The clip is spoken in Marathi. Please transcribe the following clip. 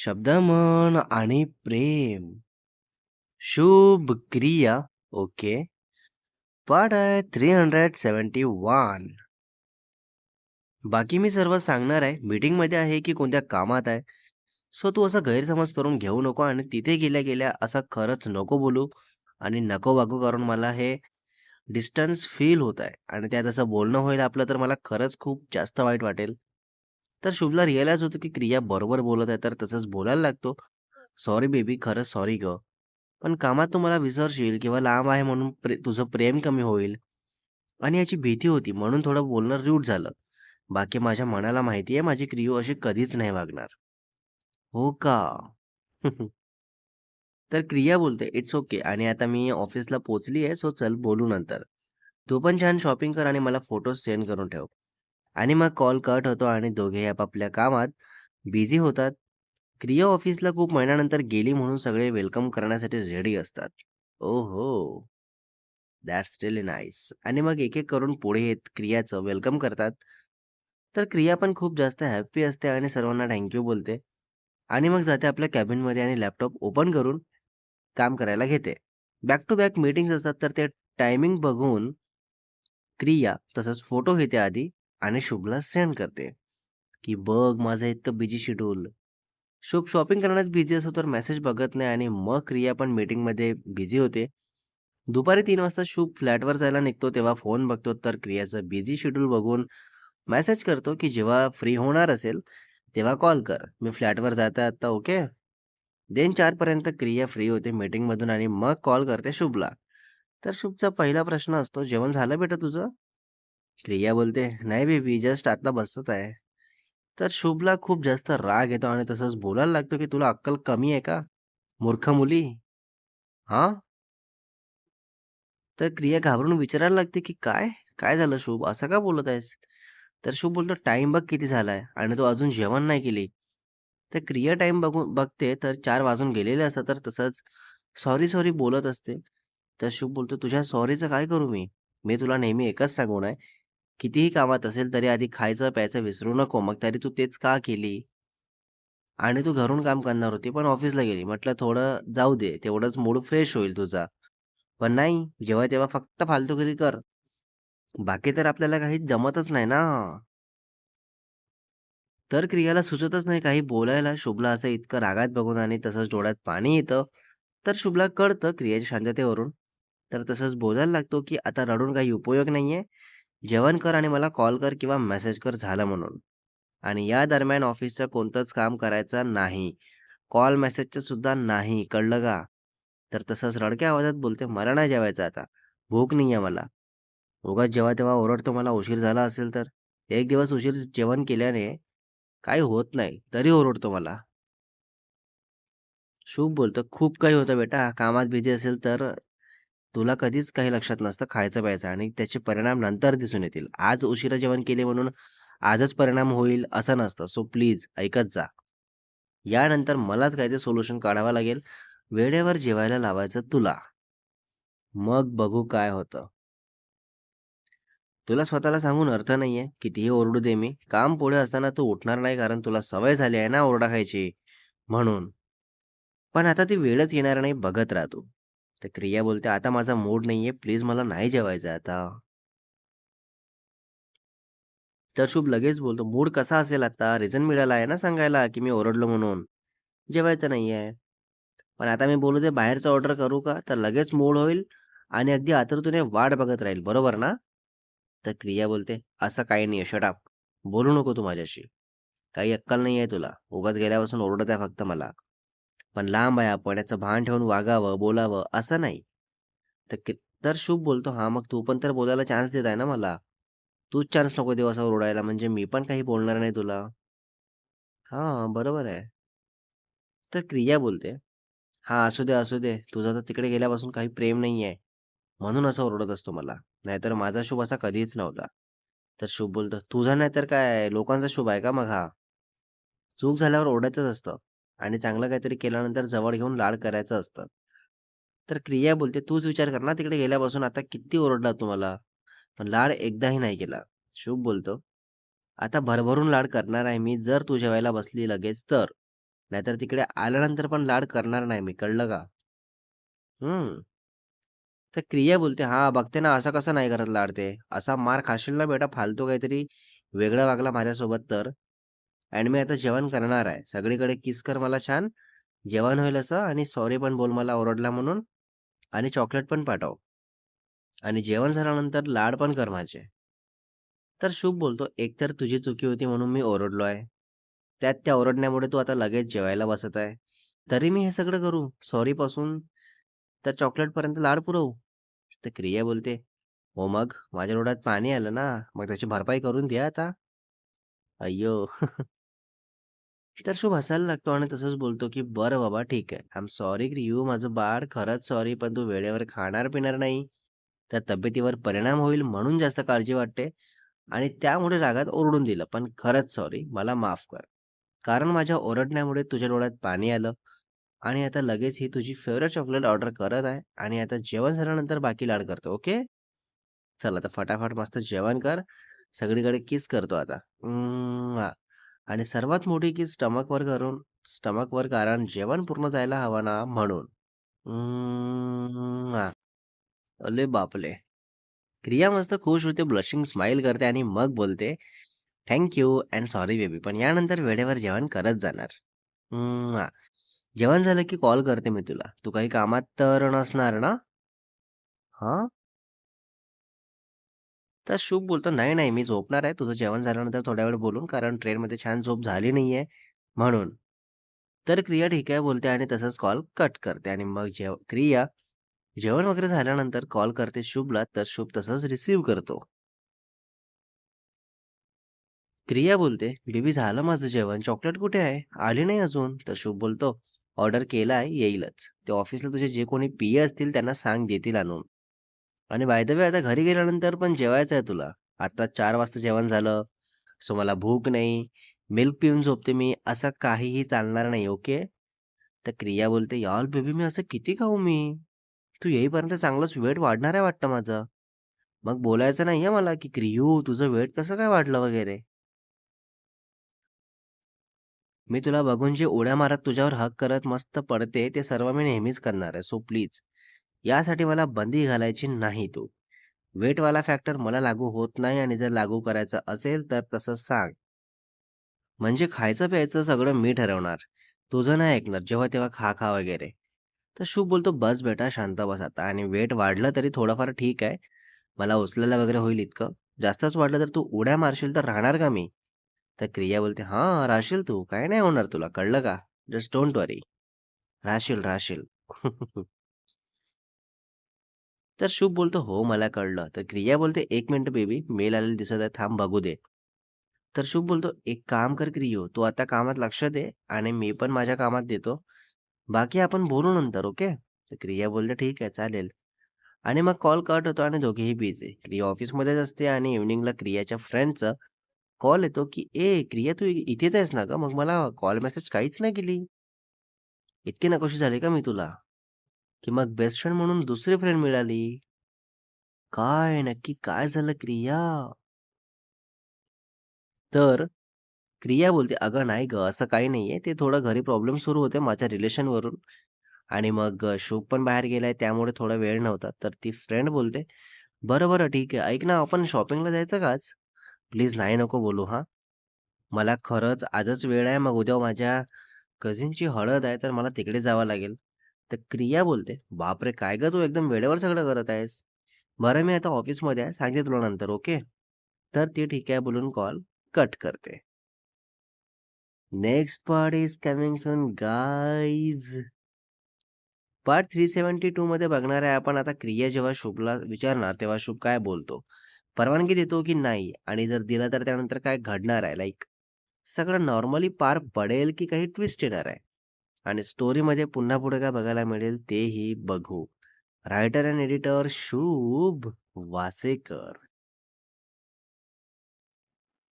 शब्द मन आणि प्रेम. शुभ क्रिया. ओके. पाठ आहे 371. बाकी मी सर्व सांगणार आहे. मीटिंगमध्ये आहे की कोणत्या कामात आहे. सो तू असा गैरसमज करून घेऊ नको आणि तिथे गेल्या-गेल्या असं खरंच नको बोलू आणि नको वागू कारण मला हे डिस्टन्स फील होत आहे आणि त्यात असं बोलणं होईल आपलं तर मला खरंच खूप जास्त वाईट वाटेल. तर शुभला रिअलाईज होतं की क्रिया बरोबर बोलत आहे तर तसंच बोलायला लागतो. "सॉरी बेबी, खरंच सॉरी गं. पण कामात तू मला विसरशील किंवा लांब आहे म्हणून तुझं प्रेम कमी होईल आणि याची भीती होती म्हणून थोडं बोलणं रूड झालं. बाकी माझ्या मनाला माहिती आहे माझी क्रियू अशी कधीच नाही वागणार." "हो का?" तर क्रिया बोलते, "इट्स ओके आणि आता मी ऑफिसला पोहोचली आहे, सो चल बोलू नंतर. तू पण छान शॉपिंग कर आणि मला फोटोज सेंड करून ठेव." आणि मग कॉल कट होतो आणि दोघेही आपापल्या कामात बिझी होतात. क्रिया ऑफिसला खूप महिन्यानंतर गेली म्हणून सगळे वेलकम करण्यासाठी रेडी असतात. ओहो! That's really nice. आणि मग एक-एक करून पुढे येत क्रियाचं वेलकम करतात. तर क्रिया पण खूप जास्त हॅपी असते आणि सर्वांना थँक बोलते आणि मग जाते आपल्या कॅबिनमध्ये आणि लॅपटॉप ओपन करून काम करायला घेते. बॅक टू बॅक मीटिंग्स असतात तर ते टायमिंग बघून क्रिया तसंच फोटो घेते आधी आणि शुभला सेंड करते, की "बघ माझं इतकं बिझी शेड्यूल." शुभ शॉपिंग करण्यात बिझी असतो तर मेसेज बघत नाही आणि मग क्रिया पण मीटिंगमध्ये बिझी होते. दुपारी 3 वाजता शुभ फ्लॅटवर जायला निघतो तेव्हा फोन बघतो तर क्रियाचं बिझी शेड्यूल बघून मेसेज करतो, की "जेव्हा फ्री होणार असेल तेव्हा कॉल कर. मी फ्लॅटवर जाता आता ओके." देन 4 पर्यंत क्रिया फ्री होते मीटिंगमधून आणि मग कॉल करते शुभला. तर शुभचा पहिला प्रश्न असतो, "जेवण झालं बेटा तुझं?" क्रिया बोलते, "नाही बेबी, जस्ट आता बसत आहे." तर शुभला खूप जास्त राग येतो आणि तसंच बोलायला लागतो, की "तुला अक्कल कमी आहे का? मूर्ख मुली." हां? तर क्रिया घाबरून विचारायला लागते, की "काय? काय झालं शुभ? असं का बोलत आहेस?" तर शुभ बोलतो, "टाईम बघ किती झालाय आणि तू अजून जेवण नाही केली." तर क्रिया टाईम बघून बघते तर 4 वाजून गेलेले असतात. तर तसंच सॉरी, सॉरी बोलत असते. तर शुभ बोलतो, "तुझ्या सॉरीचं काय करू मी? मी तुला नेहमी एकच सांगून आहे, कितीही कामात असेल तरी आधी खायचं, प्यायचं विसरू नको. मग तरी तू तेच का केली? आणि तू घरून काम करणार होती, पण ऑफिसला गेली. म्हटलं थोडं जाऊ दे, तेवढंच मूड फ्रेश होईल तुझा. पण नाही, जेव्हा तेव्हा फक्त फालतूगिरी कर. बाकी तर आपल्याला काही जमतच नाही ना." तर क्रियाला सुचतच नाही काही बोलायला. शुभला असं इतकं रागात बघून आणि तसंच डोळ्यात पाणी येतं. तर शुभला कळतं क्रियाच्या शांततेवरून. तर तसंच बोलायला लागतो, की "आता रडून काही उपयोग नाहीये. जेवण कर आणि मला कॉल कर किंवा मेसेज कर झालं म्हणून. आणि या दरम्यान ऑफिसचं कोणतंच काम करायचं नाही. कॉल मेसेजचं सुद्धा नाही. कळलं का?" तर तसंच रडक्या आवाजात बोलते, "मला नाही जेवायचं आता. भूक नाहीये मला." उगाच जेव्हा-तेव्हा ओरडतो मला उशीर झाला असेल तर. एक दिवस उशीर जेवण केल्याने काही होत नाही, तरी ओरडतो मला. शुभ बोलतो, "खूप काही होतं बेटा. कामात बिझी असेल तर तुला कधीच काही लक्षात नसतं खायचं-प्यायचं आणि त्याचे परिणाम नंतर दिसून येतील. आज उशिरा जेवण केले म्हणून आजच परिणाम होईल असं नसतं. सो प्लीज ऐकत जा. यानंतर मलाच काहीतरी सोल्युशन काढावं लागेल. वेळेवर जेवायला लावायचं तुला. मग बघू काय होतं." तुला स्वतःला सांगून अर्थ नाहीये. कितीही ओरडू दे मी. काम पुढे असताना तू उठणार नाही कारण तुला सवय झाली आहे ना ओरडा खायची म्हणून. पण आता ती वेळच येणार नाही बघत राहा तू. तर क्रिया बोलते, "आता माझा मूड नाहीये. प्लीज मला नाही जेवायचं आता." तर शुभ लगेच बोलतो, "मूड कसा असेल आता? रिझन मिळाला आहे ना सांगायला, की मी ओरडलो म्हणून. जेवायचं नाहीये. पण आता मी बोलू दे बाहेरचं ऑर्डर करू का?" तर लगेच मूड होईल आणि अगदी आतुरतेने वाट बघत राहील. बरोबर ना? तर क्रिया बोलते, "असं काही नाहीये. Shut up. बोलू नको तू माझ्याशी. काही अक्कल नाहीये तुला. उगाच गेल्यापासून ओरडत आहे फक्त मला. पण लांब आहे आपण. याचं भान ठेवून वागावं, बोलावं असं नाही." तर तर शुभ बोलतो, "हां, मग तू पण तर बोलायला चान्स देत आहे ना मला. तूच चान्स नको देऊ असं ओरडायला, म्हणजे मी पण काही बोलणार नाही तुला." हां, बरोबर आहे. तर क्रिया बोलते, "हां, असू दे, असू दे. तुझं तर तिकडे गेल्यापासून काही प्रेम नाहीये, म्हणून असं ओरडत असतो मला. नाहीतर माझा शुभ असा कधीच नव्हता." तर शुभ बोलतो, "तुझा नाही तर काय लोकांचा शुभ आहे का मग हा? चूक झाल्यावर ओरडायचंच असतं आणि चांगलं काहीतरी केल्यानंतर जवळ घेऊन लाड करायचं असतं." तर क्रिया बोलते, "तूच विचार कर ना तिकडे गेल्यापासून आता किती ओरडला तू मला, पण लाड एकदाही नाही केला." शुभ बोलतो, "आता भरभरून लाड करणार आहे मी जर तू जेवायला बसली लगेच तर." नाहीतर तिकडे आल्यानंतर पण लाड करणार नाही मी, कळलं का? हं. तर क्रिया बोलते, "हां, बघते ना, असं कसं नाही करत लाड ते. असा मार खाशील ना बेटा फालतू काहीतरी वेगळा वागला माझ्यासोबत तर. आणि मी आता जेवण करणार आहे. सगळीकडे किस कर मला छान, जेवण होईल असं आणि सॉरी पण बोल मला ओरडला म्हणून आणि चॉकलेट पण पाठव आणि जेवण झाल्यानंतर लाड पण कर माझे." तर शुभ बोलतो, "एकतर तुझी चुकी होती म्हणून मी ओरडलो आहे. त्यात त्या ओरडण्यामुळे तू आता लगेच जेवायला बसत आहे. तरी मी हे सगळं करू, सॉरीपासून तर चॉकलेटपर्यंत लाड पुरवू?" तर क्रिया बोलते, "हो मग? माझ्या डोळ्यात पाणी आलं ना, मग त्याची भरपाई करून द्या आता." अय्यो! तर शुभ हसायला लागतो आणि तसंच बोलतो, की "बरं बाबा ठीक आहे. आय एम सॉरी क्रियू माझं बाळ, खरंच सॉरी. पण तू वेळेवर खाणार-पिणार नाही, तर तब्येतीवर परिणाम होईल म्हणून जास्त काळजी वाटते आणि त्यामुळे रागात ओरडून दिलं. पण खरंच सॉरी, मला माफ कर. कारण माझ्या ओरडण्यामुळे तुझ्या डोळ्यात पाणी आलं आणि आता लगेच ही तुझी फेव्हरेट चॉकलेट ऑर्डर करत आहे आणि आता जेवण झाल्यानंतर बाकी लाड करतो, ओके? चल आता फटाफट मस्त जेवण कर. सगळीकडे किस करतो आता. हां. आणि सर्वात मोठी की स्टमकवर कारण जेवण पूर्ण जायला हवं ना म्हणून. हां. अरे बापले! क्रिया मस्त खुश होते, ब्लशिंग स्माईल करते आणि मग बोलते, "thank you and sorry baby, पण यानंतर वेळेवर जेवण करत जाणार." हां. जेवण झालं की कॉल करते मी तुला. तू काही कामात तर नसणार ना? हां? तर शुभ बोलतो, "नाही, नाही, मी झोपणार आहे. तुझं जेवण झाल्यानंतर थोड्या वेळ बोलून, कारण ट्रेनमध्ये छान झोप झाली नाहीये म्हणून." तर क्रिया ठीक आहे बोलते आणि तसंच कॉल कट करते आणि मग क्रिया जेवण वगैरे झाल्यानंतर कॉल करते शुभला, तर शुभ तसंच रिसीव्ह करतो. क्रिया बोलते, "बेबी झालं माझं जेवण. चॉकलेट कुठे आहे? आली नाही अजून." तर शुभ बोलतो, "ऑर्डर केला आहे, येईलच. ते ऑफिसला तुझे जे कोणी पीए असतील त्यांना सांग देतील आणून. आणि बाय द वे आता घरी गेल्यानंतर पण जेवायचं आहे तुला. आता 4 वाजता जेवण झालं, सो मला भूक नाही. मिल्क पिऊन झोपते मी, असं काहीही चालणार नाही, ओके?" तर क्रिया बोलते, "यार बेबी मी असं किती खाऊ मी? तू येईपर्यंत चांगलंच वेट वाढणार आहे वाटतं माझं." मग बोलायचं नाहीये मला, की "क्रियू तुझं वेट कसं काय वाढलं वगैरे?" मी तुला बघून जे उड्या मारत तुझ्यावर हक करत मस्त पडते, ते सर्व मी नेहमीच करणार आहे. सो प्लीज यासाठी मला बंदी घालायची नाही तू. वेटवाला फॅक्टर मला लागू होत नाही आणि जर लागू करायचं असेल तर तसं सांग. म्हणजे खायचं-प्यायचं सगळं मी ठरवणार. तुझं नाही ऐकणार. जेव्हा तेव्हा खा वगैरे. तर शुभ बोलतो, "बस बेटा शांत बस आता आणि वेट वाढलं तरी थोडंफार ठीक आहे. मला उचलायला वगैरे होईल इतकं. जास्तच वाढलं तर तू उड्या मारशील तर राहणार का मी?" तर क्रिया बोलते, "हां, राहशील तू. काही नाही होणार तुला. कळलं का? जस्ट डोंट वरी. राहशील, राहशील." तर शुभ बोलतो, "हो, मला कळलं." तर क्रिया बोलते, "1 मिनिट बेबी, मेल आलेला दिसत आहे. थांब बघू दे." तर शुभ बोलतो, "एक काम कर क्रियो, तू आता कामात लक्ष दे आणि मी पण माझ्या कामात देतो. बाकी आपण बोलू नंतर, ओके?" तर क्रिया बोलते, "ठीक आहे, चालेल." आणि मग कॉल कट होतो आणि दोघेही बिझी. क्रिया ऑफिसमध्येच असते आणि इव्हनिंगला क्रियाच्या फ्रेंडचा कॉल येतो, की "ए क्रिया तू इथेच आहेस ना गं? मग मला कॉल मेसेज काहीच नाही केली. इतकी नकोशी झाली का मी तुला?" की मग बेस्ट फ्रेंड म्हणून दुसरी फ्रेंड मिळाली. काय नक्की काय झालं क्रिया? तर क्रिया बोलते, "अगं नाही गं, असं काही नाहीये. ते थोडं घरी प्रॉब्लेम सुरू होते माझ्या रिलेशनवरून आणि मग शुभ पण बाहेर गेलाय त्यामुळे थोडा वेळ नव्हता." तर ती फ्रेंड बोलते, "बरं, बरं ठीक आहे. ऐक ना आपण शॉपिंगला जायचं का आज?" "प्लीज नाही नको बोलू हां. मला खरंच आजच वेळ आहे. मग उद्या माझ्या कझिनची हळद आहे, तर मला तिकडे जावं लागेल." तर क्रिया बोलते, "बापरे! काय गं तू एकदम वेळेवर सगळं करत आहेस. बरं मी आता ऑफिसमध्ये आहे. सांगते तुला नंतर, ओके?" तर ती ठीक आहे बोलून कॉल कट करते. Next part is coming soon guys. Part 372 मध्ये बघणार आहे आपण आता क्रिया जेव्हा शुभला विचारणार, तेव्हा शुभ काय बोलतो? परवानगी देतो की नाही? आणि जर दिला तर त्यानंतर काय घडणार आहे? लाइक सगळं नॉर्मली पार पडेल की काही ट्विस्ट येणार आहे? आणि स्टोरीमध्ये पुन्हा पुढे काय बघायला मिळेल तेही बघू. रायटर अँड एडिटर शुभ वासेकर.